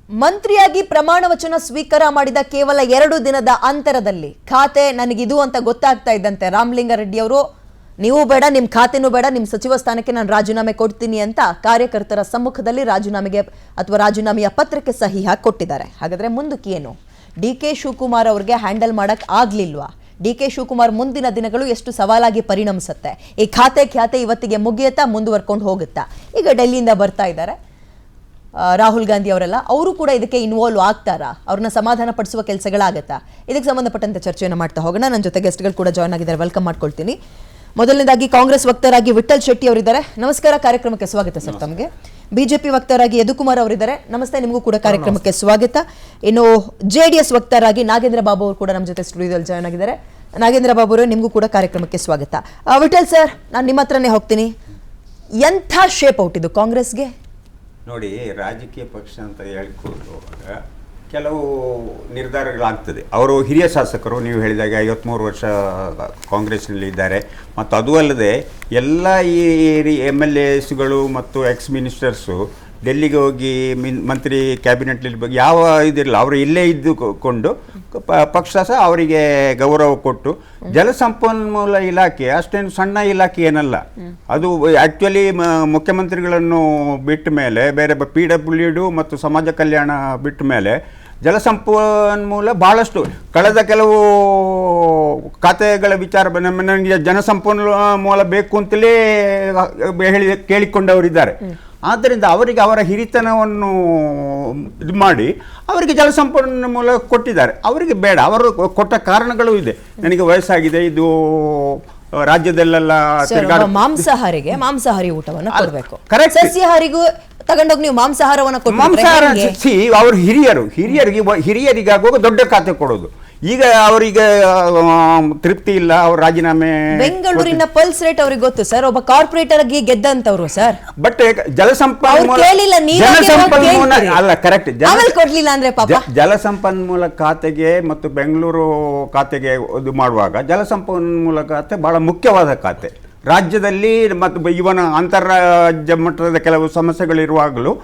ಮಂತ್ರಿಯಾಗಿ ಪ್ರಮಾಣ ವಚನ ಸ್ವೀಕಾರ ಮಾಡಿದ ಕೇವಲ 2 ದಿನದ ಅಂತರದಲ್ಲಿ ಖಾತೆ ನನಗಿದು ಅಂತ ಗೊತ್ತಾಗ್ತಾ ಇದ್ದಂತೆ ರಾಮಲಿಂಗಾರೆಡ್ಡಿ ಅವರು ನೀವು ಬೇಡ ನಿಮ್ಮ ಖಾತೆನೂ ಬೇಡ ನಿಮ್ಮ ಸಚಿವ ಸ್ಥಾನಕ್ಕೆ ನಾನು ರಾಜೀನಾಮೆ ಕೊಡ್ತೀನಿ ಅಂತ ಕಾರ್ಯಕರ್ತರ ಸಮ್ಮುಖದಲ್ಲಿ ರಾಜೀನಾಮೆಯ ಪತ್ರಕ್ಕೆ ಸಹಿ ಹಾಕಿಕೊಟ್ಟಿದ್ದಾರೆ. ಹಾಗಾದ್ರೆ ಮುಂದಕ್ಕೆ ಏನು? ಡಿಕೆ ಶಿವಕುಮಾರ್ ಅವರಿಗೆ ಹ್ಯಾಂಡಲ್ ಮಾಡಕ್ ಆಗ್ಲಿಲ್ವಾ? ಡಿಕೆ ಶಿವಕುಮಾರ್ ಮುಂದಿನ ದಿನಗಳು ಎಷ್ಟು ಸವಾಲಾಗಿ ಪರಿಣಮಿಸುತ್ತೆ? ಈ ಖಾತೆ ಇವತ್ತಿಗೆ ಮುಗಿಯುತ್ತಾ ಮುಂದುವರ್ಕೊಂಡು ಹೋಗುತ್ತಾ? ಈಗ ಡೆಲ್ಲಿಯಿಂದ ಬರ್ತಾ ಇದ್ದಾರೆ ರಾಹುಲ್ ಗಾಂಧಿ ಅವರೆಲ್ಲ, ಅವರು ಕೂಡ ಇದಕ್ಕೆ ಇನ್ವಾಲ್ವ್ ಆಗ್ತಾರಾ? ಅವ್ರನ್ನ ಸಮಾಧಾನ ಪಡಿಸುವ ಕೆಲಸಗಳಾಗತ್ತಾ? ಇದಕ್ಕೆ ಸಂಬಂಧಪಟ್ಟಂತೆ ಚರ್ಚೆಯನ್ನು ಮಾಡ್ತಾ ಹೋಗೋಣ. ನನ್ನ ಜೊತೆ ಗೆಸ್ಟ್ಗಳು ಕೂಡ ಜಾಯ್ನ್ ಆಗಿದ್ದಾರೆ, ವೆಲ್ಕಮ್ ಮಾಡ್ಕೊಳ್ತೀನಿ. ಮೊದಲನೇದಾಗಿ ಕಾಂಗ್ರೆಸ್ ವಕ್ತಾರಾಗಿ ವಿಠಲ್ ಶೆಟ್ಟಿ ಅವರಿದ್ದಾರೆ, ನಮಸ್ಕಾರ, ಕಾರ್ಯಕ್ರಮಕ್ಕೆ ಸ್ವಾಗತ ಸರ್ ತಮಗೆ. ಬಿಜೆಪಿ ವಕ್ತಾರಾಗಿ ಯದುಕುಮಾರ್ ಅವರಿದ್ದಾರೆ, ನಮಸ್ತೆ, ನಿಮಗೂ ಕೂಡ ಕಾರ್ಯಕ್ರಮಕ್ಕೆ ಸ್ವಾಗತ. ಇನ್ನು ಜೆಡಿಎಸ್ ವಕ್ತಾರಾಗಿ ನಾಗೇಂದ್ರ ಬಾಬು ಅವರು ಕೂಡ ನಮ್ಮ ಜೊತೆ ಸ್ಟುಡಿಯೋದಲ್ಲಿ ಜಾಯ್ನ್ ಆಗಿದ್ದಾರೆ. ನಾಗೇಂದ್ರ ಬಾಬು ಅವರು, ನಿಮಗೂ ಕೂಡ ಕಾರ್ಯಕ್ರಮಕ್ಕೆ ಸ್ವಾಗತ. ವಿಠಲ್ ಸರ್, ನಾನು ನಿಮ್ಮ ಹತ್ರನೇ ಹೋಗ್ತೀನಿ. ಎಂಥ ಶೇಪ್ ಔಟ್ ಇದು ಕಾಂಗ್ರೆಸ್ಗೆ? ನೋಡಿ, ರಾಜಕೀಯ ಪಕ್ಷ ಅಂತ ಹೇಳಿಕೊಳ್ಳುವಾಗ ಕೆಲವು ನಿರ್ಧಾರಗಳಾಗ್ತದೆ. ಅವರು ಹಿರಿಯ ಶಾಸಕರು, ನೀವು ಹೇಳಿದಾಗ 53 ವರ್ಷ ಕಾಂಗ್ರೆಸ್ನಲ್ಲಿ ಇದ್ದಾರೆ. ಮತ್ತು ಅದು ಅಲ್ಲದೆ ಎಲ್ಲ ಈ MLAsಗಳು ಮತ್ತು ಎಕ್ಸ್ ಮಿನಿಸ್ಟರ್ಸು ಡೆಲ್ಲಿಗೆ ಹೋಗಿ ಮಂತ್ರಿ ಕ್ಯಾಬಿನೆಟ್ನಲ್ಲಿ ಬಗ್ಗೆ ಯಾವ ಇದಿರಲ್ಲ, ಅವರು ಇಲ್ಲೇ ಇದ್ದುಕೊಂಡು ಪಕ್ಷ ಸಹ ಅವರಿಗೆ ಗೌರವ ಕೊಟ್ಟು, ಜಲಸಂಪನ್ಮೂಲ ಇಲಾಖೆ ಅಷ್ಟೇನು ಸಣ್ಣ ಇಲಾಖೆ ಏನಲ್ಲ. ಅದು ಆ್ಯಕ್ಚುಲಿ ಮುಖ್ಯಮಂತ್ರಿಗಳನ್ನು ಬಿಟ್ಟ ಮೇಲೆ, ಬೇರೆ PWD ಮತ್ತು ಸಮಾಜ ಕಲ್ಯಾಣ ಬಿಟ್ಟ ಮೇಲೆ ಜಲಸಂಪನ್ಮೂಲ ಭಾಳಷ್ಟು ಕಳೆದ ಕೆಲವು ಖಾತೆಗಳ ವಿಚಾರ ನನಗೆ ಜಲಸಂಪನ್ಮೂಲ ಬೇಕು ಅಂತಲೇ ಕೇಳಿಕೊಂಡವರಿದ್ದಾರೆ. ಆದ್ದರಿಂದ ಅವರಿಗೆ ಅವರ ಹಿರಿತನವನ್ನು ಇದು ಮಾಡಿ ಅವರಿಗೆ ಜಲಸಂಪನ್ಮೂಲ ಕೊಟ್ಟಿದ್ದಾರೆ. ಅವರಿಗೆ ಬೇಡ, ಅವರು ಕೊಟ್ಟ ಕಾರಣಗಳು ಇದೆ. ನನಗೆ ವಯಸ್ಸಾಗಿದೆ, ಇದು ರಾಜ್ಯದಲ್ಲೆಲ್ಲ ಮಾಂಸಾಹಾರಿ ಊಟವನ್ನು ಕೊಡಬೇಕು, ಸಸ್ಯಾಹಾರಿಗೂ ತಗೊಂಡೋಗಿ ನೀವು ಮಾಂಸಾಹಾರವನ್ನು ಅವರು ಹಿರಿಯರಿಗಾಗುವಾಗ ದೊಡ್ಡ ಖಾತೆ ಕೊಡೋದು. ಈಗ ಅವರಿಗೆ ತೃಪ್ತಿ ಇಲ್ಲ, ಅವ್ರ ರಾಜೀನಾಮೆ. ಬೆಂಗಳೂರಿನ ಪಲ್ಸ್ ರೇಟ್ ಅವ್ರಿಗೆ ಗೊತ್ತು ಸರ್, ಒಬ್ಬ ಕಾರ್ಪೊರೇಟರ್ ಆಗಿ ಗೆದ್ದಂತವ್ರು ಸರ್. ಬಟ್ ಜಲಸಂಪನ್ಮೂಲ ಅಲ್ಲ, ಕರೆಕ್ಟ್, ಕೊಡ್ಲಿಲ್ಲ ಅಂದ್ರೆ ಪಾಪ. ಜಲಸಂಪನ್ಮೂಲ ಖಾತೆಗೆ ಮತ್ತು ಬೆಂಗಳೂರು ಖಾತೆಗೆ ಇದು ಮಾಡುವಾಗ ಜಲಸಂಪನ್ಮೂಲ ಖಾತೆ ಬಹಳ ಮುಖ್ಯವಾದ ಖಾತೆ ರಾಜ್ಯದಲ್ಲಿ. ಮತ್ತು ಇವನ ಅಂತಾರಾಜ್ಯ ಮಟ್ಟದ ಕೆಲವು ಸಮಸ್ಯೆಗಳಿರುವಾಗಲೂ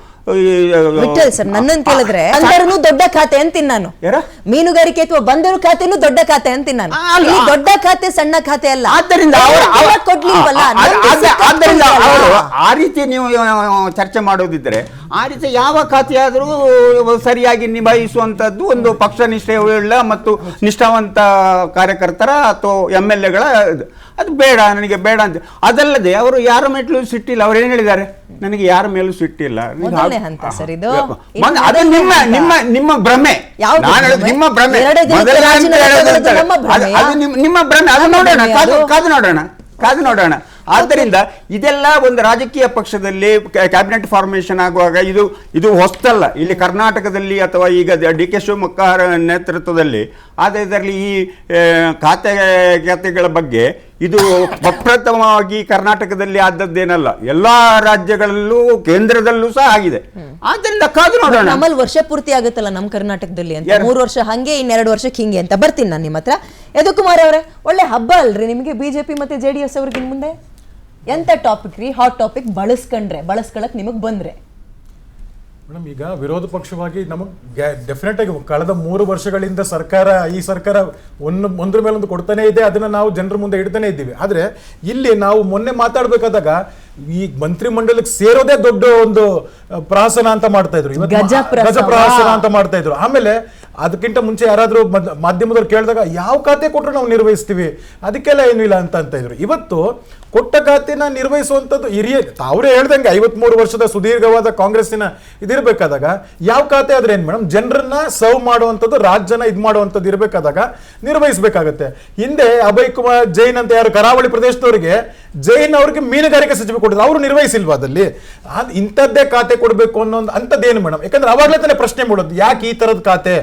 ಸರ್ ನನ್ನನ್ನು ಕೇಳಿದ್ರೆ ದೊಡ್ಡ ಖಾತೆ ಅಂತೀನಿ ನಾನು. ಮೀನುಗಾರಿಕೆ ಅಥವಾ ಬಂದರು ಖಾತೆನೂ ದೊಡ್ಡ ಖಾತೆ ಅಂತೀನಿ ನಾನು. ದೊಡ್ಡ ಖಾತೆ ಸಣ್ಣ ಖಾತೆ ಅಲ್ಲ. ಆದ್ದರಿಂದ ಆ ರೀತಿ ನೀವು ಚರ್ಚೆ ಮಾಡೋದಿದ್ರೆ, ಆ ರೀತಿ ಯಾವ ಖಾತೆಯಾದರೂ ಸರಿಯಾಗಿ ನಿಭಾಯಿಸುವಂಥದ್ದು ಒಂದು ಪಕ್ಷ ನಿಷ್ಠೆಯುಳ್ಳ ಮತ್ತು ನಿಷ್ಠಾವಂತ ಕಾರ್ಯಕರ್ತರ ಅಥವಾ MLAಗಳ ಅದು ಬೇಡ, ನನಗೆ ಬೇಡ ಅಂತ. ಅದಲ್ಲದೆ ಅವರು ಯಾರ ಮೇಲೂ ಸಿಟ್ಟಿಲ್ಲ. ಅವ್ರು ಏನು ಹೇಳಿದ್ದಾರೆ, ನನಗೆ ಯಾರ ಮೇಲೂ ಸಿಟ್ಟಿಲ್ಲ. ಅದು ನಿಮ್ಮ ಭ್ರಮೆ, ನಿಮ್ಮ ಭ್ರಮೆ, ನಿಮ್ಮ ಭ್ರಮೆ. ಅದು ನೋಡೋಣ, ಕಾದು ನೋಡೋಣ. ಆದ್ದರಿಂದ ಇದೆಲ್ಲ ಒಂದು ರಾಜಕೀಯ ಪಕ್ಷದಲ್ಲಿ ಕ್ಯಾಬಿನೆಟ್ ಫಾರ್ಮೇಷನ್ ಆಗುವಾಗ ಇದು ಹೊಸ್ತಲ್ಲ. ಇಲ್ಲಿ ಕರ್ನಾಟಕದಲ್ಲಿ ಅಥವಾ ಈಗ DK ಶಿವಕುಮಾರ್ ನೇತೃತ್ವದಲ್ಲಿ ಇದರಲ್ಲಿ ಈ ಖಾತೆಗಳ ಬಗ್ಗೆ ಇದು ಪ್ರಪ್ರಥಮವಾಗಿ ಕರ್ನಾಟಕದಲ್ಲಿ ಆದದ್ದೇನಲ್ಲ, ಎಲ್ಲಾ ರಾಜ್ಯಗಳಲ್ಲೂ ಕೇಂದ್ರದಲ್ಲೂ ಸಹ ಆಗಿದೆ. ಆದ್ದರಿಂದ ಕಾದು ನೋಡೋಣ. ನಮ್ಮಲ್ಲಿ ವರ್ಷ ಪೂರ್ತಿ ಆಗುತ್ತಲ್ಲ ನಮ್ಮ ಕರ್ನಾಟಕದಲ್ಲಿ ಅಂತ, 3 ವರ್ಷ ಹಂಗೆ, 2 ವರ್ಷಕ್ಕೆ ಹಿಂಗೆ ಅಂತ. ಬರ್ತೀನಿ ನಾನು ನಿಮ್ಮ ಹತ್ರ. ಯದುಕುಮಾರ್ ಅವರೇ, ಒಳ್ಳೆ ಹಬ್ಬ ಅಲ್ರಿ ನಿಮಗೆ BJP ಮತ್ತೆ JDS ಅವ್ರಿಗೆ ಮುಂದೆ? ಎಂತ ಟಾಪಿಕ್ ರೀ, ಹಾಟ್ ಟಾಪಿಕ್ ಬಳಸ್ಕೊಳಕ್ ನಿಮಗ್ ಬಂದ್ರೆ? ಮೇಡಮ್, ಈಗ ವಿರೋಧ ಪಕ್ಷವಾಗಿ ನಮಗೆ ಡೆಫಿನೆಟ್ ಆಗಿ ಕಳೆದ 3 ವರ್ಷಗಳಿಂದ ಈ ಸರ್ಕಾರ ಒಂದ್ರ ಮೇಲೊಂದು ಕೊಡ್ತಾನೆ ಇದೆ. ಅದನ್ನ ನಾವು ಜನರ ಮುಂದೆ ಇಡ್ತಾನೆ ಇದ್ದೀವಿ. ಆದ್ರೆ ಇಲ್ಲಿ ನಾವು ಮೊನ್ನೆ ಮಾತಾಡ್ಬೇಕಾದಾಗ ಈ ಮಂತ್ರಿ ಮಂಡಲಕ್ಕೆ ಸೇರೋದೇ ದೊಡ್ಡ ಒಂದು ಪ್ರಹಸನ ಅಂತ ಮಾಡ್ತಾ ಇದ್ರು, ಗಜ ಪ್ರಹಸನ ಅಂತ ಮಾಡ್ತಾ ಇದ್ರು. ಆಮೇಲೆ ಅದಕ್ಕಿಂತ ಮುಂಚೆ ಯಾರಾದ್ರೂ ಮಾಧ್ಯಮದವ್ರು ಕೇಳಿದಾಗ ಯಾವ ಖಾತೆ ಕೊಟ್ಟರು ನಾವು ನಿರ್ವಹಿಸ್ತೀವಿ, ಅದಕ್ಕೆಲ್ಲ ಏನೂ ಇಲ್ಲ ಅಂತ ಇದ್ರು. ಇವತ್ತು ಕೊಟ್ಟ ಖಾತೆನ ನಿರ್ವಹಿಸುವಂಥದ್ದು ಅವರೇ ಹೇಳ್ದಂಗೆ 53 ವರ್ಷದ ಸುದೀರ್ಘವಾದ ಕಾಂಗ್ರೆಸ್ಸಿನ ಇದಿರ್ಬೇಕಾದಾಗ ಯಾವ ಖಾತೆ ಆದ್ರೆ ಏನ್ ಮೇಡಮ್, ಜನರನ್ನ ಸರ್ವ್ ಮಾಡುವಂಥದ್ದು, ರಾಜ್ಯನ ಇದು ಮಾಡುವಂಥದ್ದು ಇರಬೇಕಾದಾಗ ನಿರ್ವಹಿಸಬೇಕಾಗತ್ತೆ. ಹಿಂದೆ ಅಭಯ್ ಕುಮಾರ್ ಜೈನ್ ಅಂತ ಯಾರು ಕರಾವಳಿ ಪ್ರದೇಶದವರಿಗೆ, ಜೈನ್ ಅವ್ರಿಗೆ ಮೀನುಗಾರಿಕೆ ಸಚಿವ ಕೊಟ್ಟಿದ್ರು, ಅವರು ನಿರ್ವಹಿಸಿಲ್ವಾ ಅದಲ್ಲಿ? ಇಂಥದ್ದೇ ಖಾತೆ ಕೊಡಬೇಕು ಅನ್ನೋದು ಅಂಥದ್ದೇನು ಮೇಡಮ್? ಯಾಕಂದ್ರೆ ಅವಾಗಲೇ ತಾನೇ ಪ್ರಶ್ನೆ ಮಾಡೋದು, ಯಾಕೆ ಈ ತರದ ಖಾತೆ?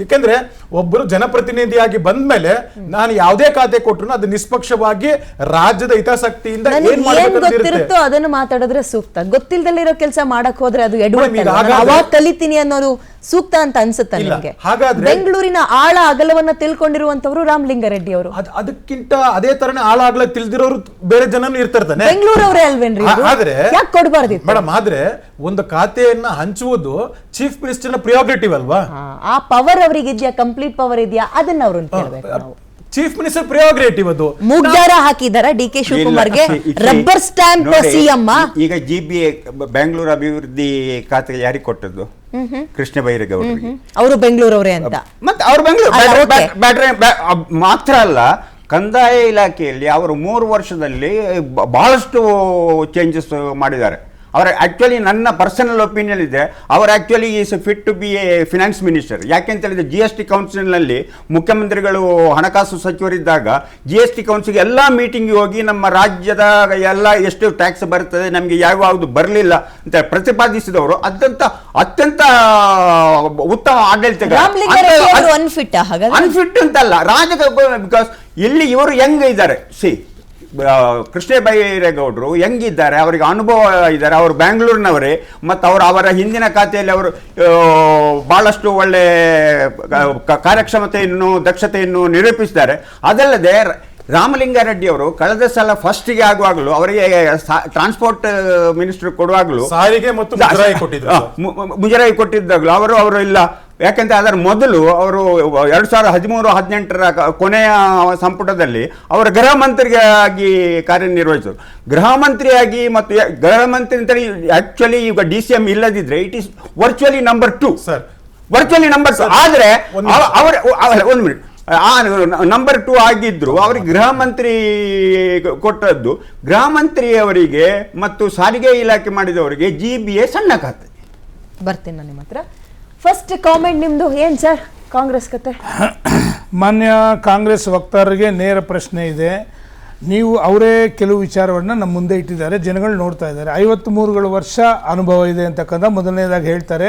ಯಾಕಂದ್ರೆ ಒಬ್ಬರು ಜನಪ್ರತಿನಿಧಿಯಾಗಿ ಬಂದ್ಮೇಲೆ ನಾನು ಯಾವುದೇ ಖಾತೆ ಕೊಟ್ಟರು ಅದು ನಿಷ್ಪಕ್ಷವಾಗಿ ರಾಜ್ಯದ ಹಿತಾಸಕ್ತಿಯಿಂದ ಏನ್ ಗೊತ್ತಿರುತ್ತೋ ಅದನ್ನು ಮಾತಾಡಿದ್ರೆ ಸೂಕ್ತ. ಗೊತ್ತಿಲ್ದಲ್ಲಿರೋ ಕೆಲಸ ಮಾಡಕ್ ಹೋದ್ರೆ ಅದು ಅವಾಗ ಕಲಿತೀನಿ ಅನ್ನೋದು ಸೂಕ್ತ ಅಂತ ಅನ್ಸುತ್ತೆ ಇಲ್ಲ. ನಿಮಗೆ? ಹಾಗಾದ್ರೆ- ಬೆಂಗಳೂರಿನ ಆಳ ಅಗಲವನ್ನ ತಿಳ್ಕೊಂಡಿರುವಂತವರು ರಾಮಲಿಂಗಾರೆಡ್ಡಿ ಅವರು. ಅದಕ್ಕಿಂತ ಅದೇ ತರನೇ ಆಳಾಗ್ಲ ತಿಳಿದಿರೋರು ಬೇರೆ ಜನನು ಇರ್ತಾನೆ. ಬೆಂಗಳೂರವರೇ ಅಲ್ವೇನ್ರಿ? ಆದ್ರೆ ಯಾಕೆ ಕೊಡಬಾರ್ದಿತ್ತು ಮೇಡಮ್? ಆದ್ರೆ ಒಂದು ಖಾತೆಯನ್ನ ಹಂಚುವುದು ಚೀಫ್ ಮಿನಿಸ್ಟರ್ ಪ್ರಿಯಾರಿಟಿ ಅಲ್ವಾ? ಆ ಪವರ್ ಅವರಿಗೆ ಇದೆಯಾ? ಕಂಪ್ಲೀಟ್ ಪವರ್ ಇದೆಯಾ? ಅದನ್ನ ಅವ್ರನ್ನ ಕೇಳಬೇಕು ನಾವು. ಚೀಫ್ ಮಿನಿಸ್ಟರ್ ಪ್ರಿಯಾರಿಟೇಟಿವ್ ಅದು. ಮುಗ್ದಾರ ಹಾಕಿದಾರ ಡಿ ಕೆ ಶಿವಕುಮಾರ್ಗೆ ರಬ್ಬರ್ ಸ್ಟ್ಯಾಂಪ್ ಸಿಎಂ. ಈಗ GBA ಬೆಂಗಳೂರು ಅಭಿವೃದ್ಧಿ ಖಾತೆ ಯಾರಿಗೆ ಕೊಟ್ಟದ್ದು? ಕೃಷ್ಣ ಬೈರೇಗೌಡರಿಗೆ. ಅವರು ಬೆಂಗಳೂರವರೇ ಅಂತ. ಮತ್ತೆ ಅವ್ರು ಅಲ್ಲ, okay. ಬೆಂಗಳೂರು ಮಾತ್ರ ಅಲ್ಲ, ಕಂದಾಯ ಇಲಾಖೆಯಲ್ಲಿ ಅವರು 3 ವರ್ಷದಲ್ಲಿ ಬಹಳಷ್ಟು ಚೇಂಜಸ್ ಮಾಡಿದ್ದಾರೆ. ಅವರ ಆಕ್ಚುಲಿ ನನ್ನ ಪರ್ಸನಲ್ ಒಪಿನಿಯನ್ ಇದೆ, ಅವರು actually is fit to be a finance minister. ಯಾಕೆಂತ ಹೇಳಿದ್ರೆ GST ಕೌನ್ಸಿಲ್ನಲ್ಲಿ ಮುಖ್ಯಮಂತ್ರಿಗಳು ಹಣಕಾಸು ಸಚಿವರಿದ್ದಾಗ GST ಕೌನ್ಸಿಲ್ ಎಲ್ಲ ಮೀಟಿಂಗ್ಗೆ ಹೋಗಿ ನಮ್ಮ ರಾಜ್ಯದ ಎಲ್ಲ ಎಷ್ಟು ಟ್ಯಾಕ್ಸ್ ಬರ್ತದೆ, ನಮಗೆ ಯಾವ್ಯಾವುದು ಬರಲಿಲ್ಲ ಅಂತ ಪ್ರತಿಪಾದಿಸಿದವರು. ಅತ್ಯಂತ ಉತ್ತಮ ಆಡಳಿತಗಾರ. ಅನ್ಫಿಟ್ ಅಂತಲ್ಲ, ಬಿಕಾಸ್ ಇಲ್ಲಿ ಇವರು ಹೆಂಗ್ ಇದ್ದಾರೆ, ಕೃಷ್ಣ ಬೈರೇಗೌಡರು ಹೆಂಗಿದ್ದಾರೆ, ಅವರಿಗೆ ಅನುಭವ ಇದ್ದಾರೆ, ಅವರು ಬೆಂಗಳೂರಿನವರೇ. ಮತ್ತು ಅವರ ಹಿಂದಿನ ಖಾತೆಯಲ್ಲಿ ಅವರು ಬಹಳಷ್ಟು ಒಳ್ಳೆ ಕಾರ್ಯಕ್ಷಮತೆಯನ್ನು ದಕ್ಷತೆಯನ್ನು ನಿರೂಪಿಸಿದ್ದಾರೆ. ಅದಲ್ಲದೆ ರಾಮಲಿಂಗಾರೆಡ್ಡಿ ಅವರು ಕಳೆದ ಸಲ ಫಸ್ಟಿಗೆ ಆಗುವಾಗಲೂ ಅವರಿಗೆ ಟ್ರಾನ್ಸ್ಪೋರ್ಟ್ ಮಿನಿಸ್ಟರ್ ಕೊಡುವಾಗಲೂ ಸಾರಿಗೆ ಮತ್ತು ಮುಜರಾಯಿ ಕೊಟ್ಟಿದ್ದಾಗಲೂ ಅವರು ಇಲ್ಲ. ಯಾಕೆಂದ್ರೆ ಅದರ ಮೊದಲು ಅವರು 2013-18 ಕೊನೆಯ ಸಂಪುಟದಲ್ಲಿ ಅವರ ಗೃಹ ಮಂತ್ರಿಯಾಗಿ ಕಾರ್ಯನಿರ್ವಹಿಸಿದರು. ಗೃಹ ಮಂತ್ರಿಯಾಗಿ ಮತ್ತು ಗೃಹ ಮಂತ್ರಿ ಅಂತ ಆಕ್ಚುಲಿ ಈಗ DCM ಇಲ್ಲದಿದ್ರೆ it is virtually number 2 sir, virtually number 2. ಆದ್ರೆ ಒಂದು ಮಿನಿಟ್, ನಂಬರ್ 2 ಆಗಿದ್ರು ಅವರಿಗೆ ಗೃಹ ಮಂತ್ರಿ ಕೊಟ್ಟದ್ದು. ಗೃಹ ಮಂತ್ರಿ ಅವರಿಗೆ ಮತ್ತು ಸಾರಿಗೆ ಇಲಾಖೆ ಮಾಡಿದವರಿಗೆ GBA ಸಣ್ಣ ಖಾತೆ. ಬರ್ತೀನಿ ನಾನು ನಿಮ್ಮ ಹತ್ರ. ಫಸ್ಟ್ ಕಾಮೆಂಟ್ ನಿಮ್ದು ಏನ್ ಸರ್ ಕಾಂಗ್ರೆಸ್ ಕತೆ? ಮಾನ್ಯ ಕಾಂಗ್ರೆಸ್ ವಕ್ತಾರರಿಗೆ ನೇರ ಪ್ರಶ್ನೆ ಇದೆ. ನೀವು ಅವರೇ ಕೆಲವು ವಿಚಾರವನ್ನು ನಮ್ಮ ಮುಂದೆ ಇಟ್ಟಿದ್ದಾರೆ, ಜನಗಳು ನೋಡ್ತಾ ಇದ್ದಾರೆ. 53 ವರ್ಷ ಅನುಭವ ಇದೆ ಅಂತಕ್ಕಂಥ ಮೊದಲನೇದಾಗಿ ಹೇಳ್ತಾರೆ.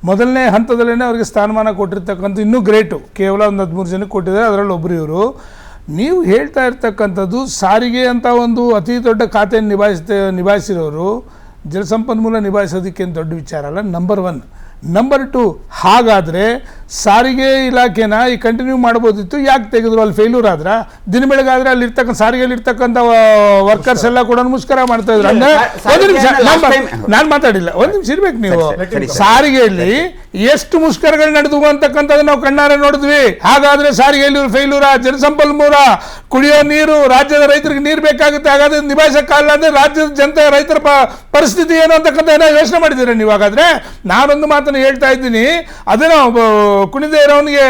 ಮೊದಲನೇ ಹಂತದಲ್ಲೇ ಅವರಿಗೆ ಸ್ಥಾನಮಾನ ಕೊಟ್ಟಿರ್ತಕ್ಕಂಥ ಇನ್ನೂ ಗ್ರೇಟು, ಕೇವಲ ಒಂದು 13 ಜನಕ್ಕೆ ಕೊಟ್ಟಿದ್ದಾರೆ, ಅದರಲ್ಲಿ ಒಬ್ಬರು ಇವರು. ನೀವು ಹೇಳ್ತಾ ಇರ್ತಕ್ಕಂಥದ್ದು ಸಾರಿಗೆ ಅಂತ ಒಂದು ಅತಿ ದೊಡ್ಡ ಖಾತೆಯನ್ನು ನಿಭಾಯಿಸಿರೋರು ಜಲಸಂಪನ್ಮೂಲ ನಿಭಾಯಿಸೋದಕ್ಕೇನು ದೊಡ್ಡ ವಿಚಾರ ಅಲ್ಲ, ನಂಬರ್ 1. ನಂಬರ್ 2, ಹಾಗಾದರೆ ಸಾರಿಗೆ ಇಲಾಖೆನ ಈ ಕಂಟಿನ್ಯೂ ಮಾಡ್ಬೋದಿತ್ತು, ಯಾಕೆ ತೆಗೆದ್ರು? ಅಲ್ಲಿ ಫೇಲ್ಯೂರ್ ಆದ್ರ ದಿನ ಬೆಳಗಾದ್ರೆ ಅಲ್ಲಿ ಇರ್ತಕ್ಕಂಥ ಸಾರಿಗೆಯಲ್ಲಿ ಇರ್ತಕ್ಕಂಥ ವರ್ಕರ್ಸ್ ಎಲ್ಲ ಕೂಡ ಮುಷ್ಕರ ಮಾಡ್ತಾ ಇದ್ರು. ಅಂದ್ರೆ ಒಂದು ನಿಮಿಷ, ನಾನು ಮಾತಾಡಿಲ್ಲ, ಒಂದು ನಿಮಿಷ ಇರ್ಬೇಕು ನೀವು. ಸಾರಿಗೆಯಲ್ಲಿ ಎಷ್ಟು ಮುಷ್ಕರಗಳು ನಡೆದವು ಅಂತಕ್ಕಂಥದ್ದು ನಾವು ಕಣ್ಣಾರೆ ನೋಡಿದ್ವಿ. ಹಾಗಾದ್ರೆ ಸಾರಿಗೆಯಲ್ಲಿ ಫೇಲ್ಯೂರ? ಜನಸಂಪನ್ಮೂಲ, ಕುಡಿಯೋ ನೀರು, ರಾಜ್ಯದ ರೈತರಿಗೆ ನೀರು ಬೇಕಾಗುತ್ತೆ, ಹಾಗಾದ್ರೆ ನಿಭಾಯಿಸಕ್ಕಾಗಲ್ಲ ಅಂದ್ರೆ ರಾಜ್ಯದ ಜನತೆ ರೈತರ ಪರಿಸ್ಥಿತಿ ಏನು ಅಂತಕ್ಕಂಥ ಏನೋ ಯೋಚನೆ ಮಾಡಿದ್ದೀರಾ ನೀವು? ಹಾಗಾದ್ರೆ ನಾನೊಂದು ಮಾತನ್ನು ಹೇಳ್ತಾ ಇದ್ದೀನಿ, ಅದೇನೋ ಕುಣಿದೇ ಇರೋನಿಗೆ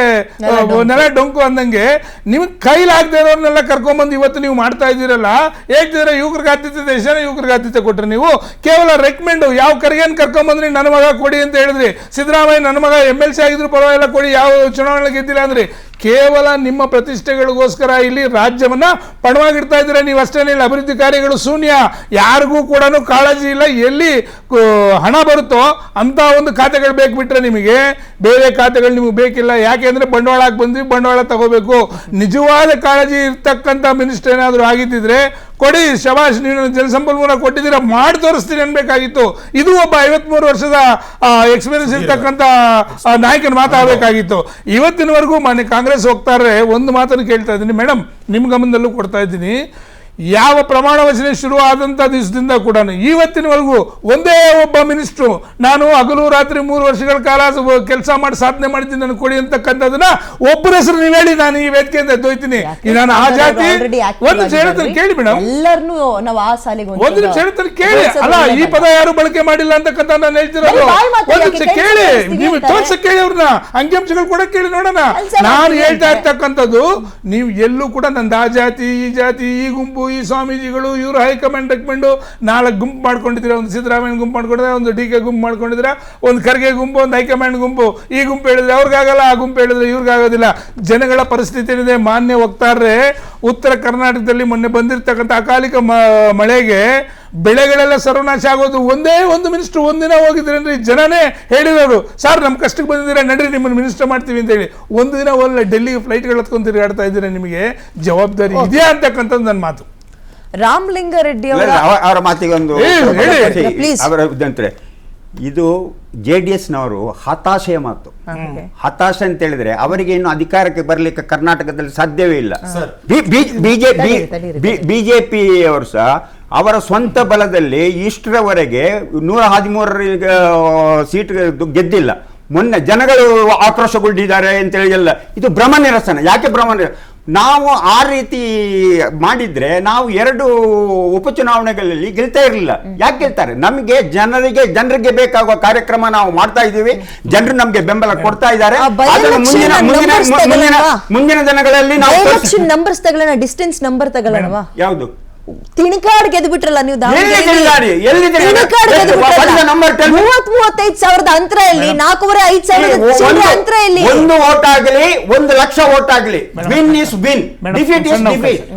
ನೆಲ ಡೊಂಕು ಅಂದಂಗೆ ನಿಮ್ಗೆ ಕೈಲಾಗದೆ ಇರೋರ್ನೆಲ್ಲ ಕರ್ಕೊಂಡ್ಬಂದು ಇವತ್ತು ನೀವು ಮಾಡ್ತಾ ಇದ್ದೀರಲ್ಲ. ಹೇಳ್ತಿದ್ರೆ ಯುವಕರಿಗೆ ಆದ್ಯತೆ, ದೇಶನ ಯುವಕರಿಗೆ ಆದ್ಯತೆ ಕೊಟ್ರೆ ನೀವು ಕೇವಲ ರೆಕಮೆಂಡು. ಯಾವ ಕರಿಗೇನು ಕರ್ಕೊಂಡ್ಬಂದ್ರಿ? ನನ್ನ ಮಗ ಕೊಡಿ ಅಂತ ಹೇಳಿದ್ರಿ. ಸಿದ್ದರಾಮಯ್ಯ ನನ್ನ ಮಗ MLC ಆಗಿದ್ರು ಪರವಾಗಿಲ್ಲ ಕೊಡಿ, ಯಾವ ಚುನಾವಣೆ ಗೆದ್ದಿಲ್ಲ ಅಂದ್ರಿ. ಕೇವಲ ನಿಮ್ಮ ಪ್ರತಿಷ್ಠೆಗಳಿಗೋಸ್ಕರ ಇಲ್ಲಿ ರಾಜ್ಯವನ್ನ ಪಣವಾಗಿಡ್ತಾ ಇದ್ದೀರಾ ನೀವು ಅಷ್ಟೇನೇ. ಇಲ್ಲ, ಅಭಿವೃದ್ಧಿ ಕಾರ್ಯಗಳು ಶೂನ್ಯ, ಯಾರಿಗೂ ಕೂಡ ಕಾಳಜಿ ಇಲ್ಲ. ಎಲ್ಲಿ ಹಣ ಬರುತ್ತೋ ಅಂತ ಒಂದು ಖಾತೆಗಳು ಬೇಕು ಬಿಟ್ರೆ ನಿಮಗೆ ಬೇರೆ ಖಾತೆಗಳು ನಿಮಗೆ ಬೇಕಿಲ್ಲ. ಯಾಕೆಂದ್ರೆ ಬಂಡವಾಳಕ್ಕೆ ಬಂದ್ವಿ, ಬಂಡವಾಳ ತಗೋಬೇಕು. ನಿಜವಾದ ಕಾಳಜಿ ಇರ್ತಕ್ಕಂಥ ಮಿನಿಸ್ಟರ್ ಏನಾದರೂ ಆಗಿದ್ದಿದ್ರೆ ಕೊಡಿ, ಶಬಾಷ್, ನೀವು ಜಲಸಂಪನ್ಮೂಲ ಕೊಟ್ಟಿದ್ದೀರಾ, ಮಾಡಿ ತೋರಿಸ್ತೀನಿ ಅನ್ಬೇಕಾಗಿತ್ತು. ಇದು ಒಬ್ಬ 53 ವರ್ಷದ ಎಕ್ಸ್ಪೀರಿಯನ್ಸ್ ಇರ್ತಕ್ಕಂಥ ನಾಯಕನ ಮಾತಾಡಬೇಕಾಗಿತ್ತು. ಇವತ್ತಿನವರೆಗೂ ಮಾನ್ಯ ಕಾಂಗ್ರೆಸ್ ಹೋಗ್ತಾರೆ ಒಂದು ಮಾತನ್ನು ಕೇಳ್ತಾ ಇದ್ದೀನಿ ಮೇಡಮ್, ನಿಮ್ಮ ಗಮನದಲ್ಲೂ ಕೊಡ್ತಾ ಇದ್ದೀನಿ. ಯಾವ ಪ್ರಮಾಣ ವಚನೆ ಶುರು ಆದಂಥ ದಿವಸದಿಂದ ಕೂಡ ಇವತ್ತಿನವರೆಗೂ ಒಂದೇ ಒಬ್ಬ ಮಿನಿಸ್ಟ್ರು ನಾನು ಹಗಲು ರಾತ್ರಿ 3 ವರ್ಷಗಳ ಕಾಲ ಕೆಲಸ ಮಾಡಿ ಸಾಧನೆ ಮಾಡಿದ್ದೀನಿ ನನಗೆ ಕೊಡಿ ಅಂತಕ್ಕಂಥದನ್ನ ಒಬ್ಬರ ಹೆಸರು ನೀವು ಹೇಳಿ, ನಾನು ಈ ವೇದಿಕೆಯಿಂದ ಎದ್ದೋಯ್ತೀನಿ. ನಾನು ಆ ಜಾತಿ ಒಂದು ನಿಮಿಷ ಹೇಳ್ತಾನೆ ಕೇಳಿ ಮೇಡಮ್, ಒಂದು ನಿಮಿಷ ಹೇಳ್ತಾನೆ ಕೇಳಿ. ಅಲ್ಲ, ಈ ಪದ ಯಾರು ಬಳಕೆ ಮಾಡಿಲ್ಲ ಅಂತಕ್ಕಂಥ ನಾನು ಹೇಳ್ತಿರೋದು. ಒಂದು ನಿಮಿಷ ಕೇಳಿ, ನೀವು ತೋರ್ಸಕ್ ಕೇಳಿ, ಅವ್ರನ್ನ ಅಂಕಿಅಂಶಗಳು ಕೂಡ ಕೇಳಿ ನೋಡೋಣ. ನಾನು ಹೇಳ್ತಾ ಇರ್ತಕ್ಕಂಥದ್ದು, ನೀವು ಎಲ್ಲೂ ಕೂಡ ನಂದು ಆ ಜಾತಿ, ಈ ಜಾತಿ, ಈ ಗುಂಪು, ಈ ಸ್ವಾಮೀಜಿಗಳು, ಇವರು ಹೈಕಮಾಂಡ್ ರೆಕಮೆಂಡು 4 ಗುಂಪು ಮಾಡ್ಕೊಂಡಿದ್ದೀರಾ. ಒಂದು ಸಿದ್ದರಾಮಯ್ಯ ಗುಂಪು ಮಾಡ್ಕೊಂಡಿದ್ರೆ, ಒಂದು DK ಗುಂಪು ಮಾಡ್ಕೊಂಡಿದ್ದೀರಾ, ಒಂದು ಖರ್ಗೆ ಗುಂಪು, ಒಂದು ಹೈಕಮಾಂಡ್ ಗುಂಪು. ಈ ಗುಂಪು ಹೇಳಿದ್ರೆ ಅವ್ರಿಗಾಗಲ್ಲ, ಆ ಗುಂಪು ಹೇಳಿದ್ರೆ ಇವ್ರಿಗಾಗೋದಿಲ್ಲ. ಜನಗಳ ಪರಿಸ್ಥಿತಿ ಏನಿದೆ ಮಾನ್ಯ ವಕ್ತಾರರೇ, ಉತ್ತರ ಕರ್ನಾಟಕದಲ್ಲಿ ಮೊನ್ನೆ ಬಂದಿರತಕ್ಕಂಥ ಅಕಾಲಿಕ ಮಳೆಗೆ ಬೆಳೆಗಳೆಲ್ಲ ಸರ್ವನಾಶ ಆಗೋದು. ಒಂದೇ ಒಂದು ಮಿನಿಸ್ಟರ್ ಒಂದಿನ ಹೋಗಿದ್ರೆ ಅಂದ್ರೆ ಜನನೇ ಹೇಳಿರೋರು, ಸರ್ ನಮ್ಮ ಕಷ್ಟಕ್ಕೆ ಬಂದಿದ್ದೀರಾ, ನಡ್ರಿ ನಿಮ್ಮನ್ನು ಮಿನಿಸ್ಟರ್ ಮಾಡ್ತೀವಿ ಅಂತ ಹೇಳಿ. ಒಂದು ದಿನ ಒಳ್ಳೆ ಡೆಲ್ಲಿಗೆ ಫ್ಲೈಟ್ಗಳು ಹತ್ಕೊಂಡು ತಿರುಗಾಡ್ತಾ ಇದ್ದೀರಾ, ನಿಮಗೆ ಜವಾಬ್ದಾರಿ ಇದೆಯಾ ಅಂತಕ್ಕಂಥದ್ದು ನನ್ನ ಮಾತು. ರಾಮಲಿಂಗಾರೆಡ್ಡಿ ಅವರ ಮಾತಿಗೆ ಒಂದು ಇದು JDSನವರು ಹತಾಶೆಯ ಮಾತು. ಹತಾಶೆ ಅಂತ ಹೇಳಿದ್ರೆ ಅವರಿಗೆ ಇನ್ನು ಅಧಿಕಾರಕ್ಕೆ ಬರಲಿಕ್ಕೆ ಕರ್ನಾಟಕದಲ್ಲಿ ಸಾಧ್ಯವೇ ಇಲ್ಲ. ಬಿಜೆಪಿ ಅವರು ಸಹ ಅವರ ಸ್ವಂತ ಬಲದಲ್ಲಿ ಇಷ್ಟರವರೆಗೆ 113 ಸೀಟ್ ಗೆದ್ದಿಲ್ಲ. ಮೊನ್ನೆ ಜನಗಳು ಆಕ್ರೋಶಗೊಂಡಿದ್ದಾರೆ ಅಂತೇಳಿ ಎಲ್ಲ ಇದು ಭ್ರಮ ನಿರಸನ. ಯಾಕೆ ಭ್ರಮ ನಾವು ಆ ರೀತಿ ಮಾಡಿದ್ರೆ ನಾವು 2 ಉಪಚುನಾವಣೆಗಳಲ್ಲಿ ಗೆಲ್ತಾ ಇರಲಿಲ್ಲ. ಯಾಕೆ ಗೆಲ್ತಾರೆ? ನಮಗೆ ಜನರಿಗೆ ಬೇಕಾಗುವ ಕಾರ್ಯಕ್ರಮ ನಾವು ಮಾಡ್ತಾ ಇದ್ದೀವಿ. ಜನರು ನಮ್ಗೆ ಬೆಂಬಲ ಕೊಡ್ತಾ ಇದ್ದಾರೆ. ಮುಂದಿನ ದಿನಗಳಲ್ಲಿ ನಾವು ನಂಬರ್ಸ್ ತಗೊಳ್ಳೋಣ, ಡಿಸ್ಟೆನ್ಸ್ ನಂಬರ್ ತಗೊಳ್ಳೋಣ. ಯಾವುದು? ತಿಣಕಾಡ್ ಗೆದ್ದು ಬಿಟ್ರಲ್ಲ ನೀವು. 35,000 ಅಂತರ ಇಲ್ಲಿ, 4,500 ಅಂತರ ಇಲ್ಲಿ. 1 ವೋಟ್ ಆಗಲಿ 1 ಲಕ್ಷ ವೋಟ್ ಆಗಲಿ, win is win, defeat is defeat.